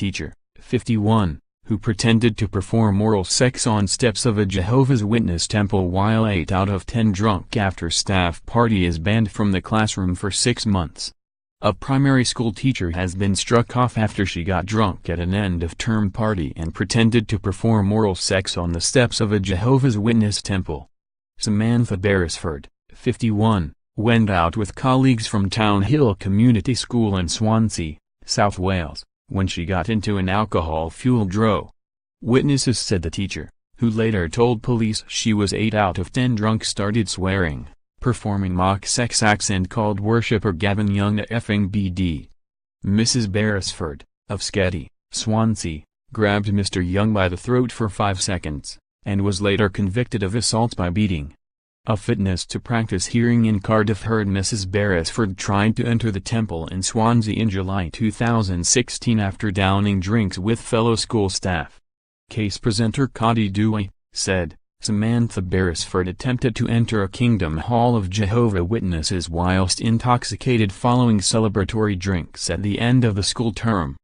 teacher, 51, who pretended to perform oral sex on steps of a Jehovah's Witness temple while 8 out of 10 drunk after staff party is banned from the classroom for 6 months. A primary school teacher has been struck off after she got drunk at an end-of-term party and pretended to perform oral sex on the steps of a Jehovah's Witness temple. Samantha Beresford, 51, went out with colleagues from Townhill Community School in Swansea, South Wales, when she got into an alcohol-fueled row. Witnesses said the teacher, who later told police she was 8 out of 10 drunk, started swearing, performing mock sex acts, and called worshipper Gavin Young a effing BD. Mrs. Beresford, of Sketty, Swansea, grabbed Mr. Young by the throat for 5 seconds, and was later convicted of assault by beating. A fitness to practice hearing in Cardiff heard Mrs. Beresford tried to enter the temple in Swansea in July 2016 after downing drinks with fellow school staff. Case presenter Cody Dewey said, Samantha Beresford attempted to enter a Kingdom Hall of Jehovah's Witnesses whilst intoxicated following celebratory drinks at the end of the school term.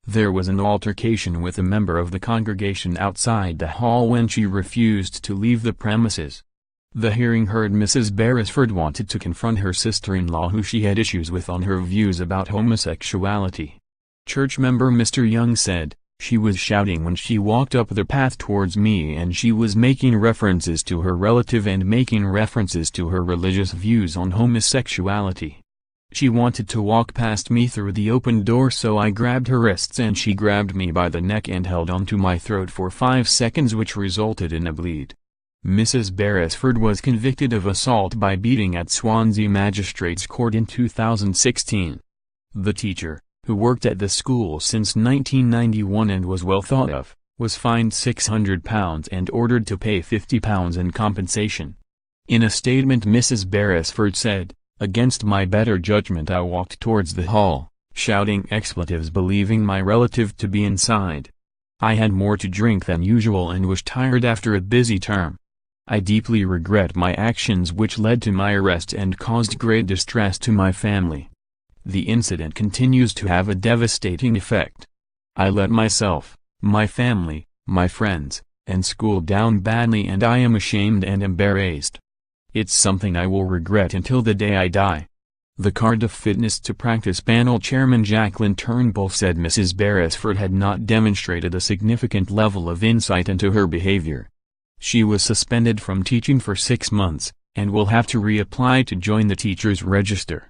There was an altercation with a member of the congregation outside the hall when she refused to leave the premises. The hearing heard Mrs. Beresford wanted to confront her sister-in-law, who she had issues with, on her views about homosexuality. Church member Mr. Young said, "She was shouting when she walked up the path towards me, and she was making references to her relative and making references to her religious views on homosexuality. She wanted to walk past me through the open door, so I grabbed her wrists and she grabbed me by the neck and held onto my throat for 5 seconds, which resulted in a bleed." Mrs. Beresford was convicted of assault by beating at Swansea Magistrates Court in 2016. The teacher, who worked at the school since 1991 and was well thought of, was fined £600 and ordered to pay £50 in compensation. In a statement, Mrs. Beresford said, "Against my better judgment I walked towards the hall, shouting expletives, believing my relative to be inside. I had more to drink than usual and was tired after a busy term. I deeply regret my actions, which led to my arrest and caused great distress to my family. The incident continues to have a devastating effect. I let myself, my family, my friends, and school down badly, and I am ashamed and embarrassed. It's something I will regret until the day I die." The Cardiff Fitness to Practice panel chairman Jacqueline Turnbull said Mrs. Beresford had not demonstrated a significant level of insight into her behavior. She was suspended from teaching for 6 months, and will have to reapply to join the teachers' register.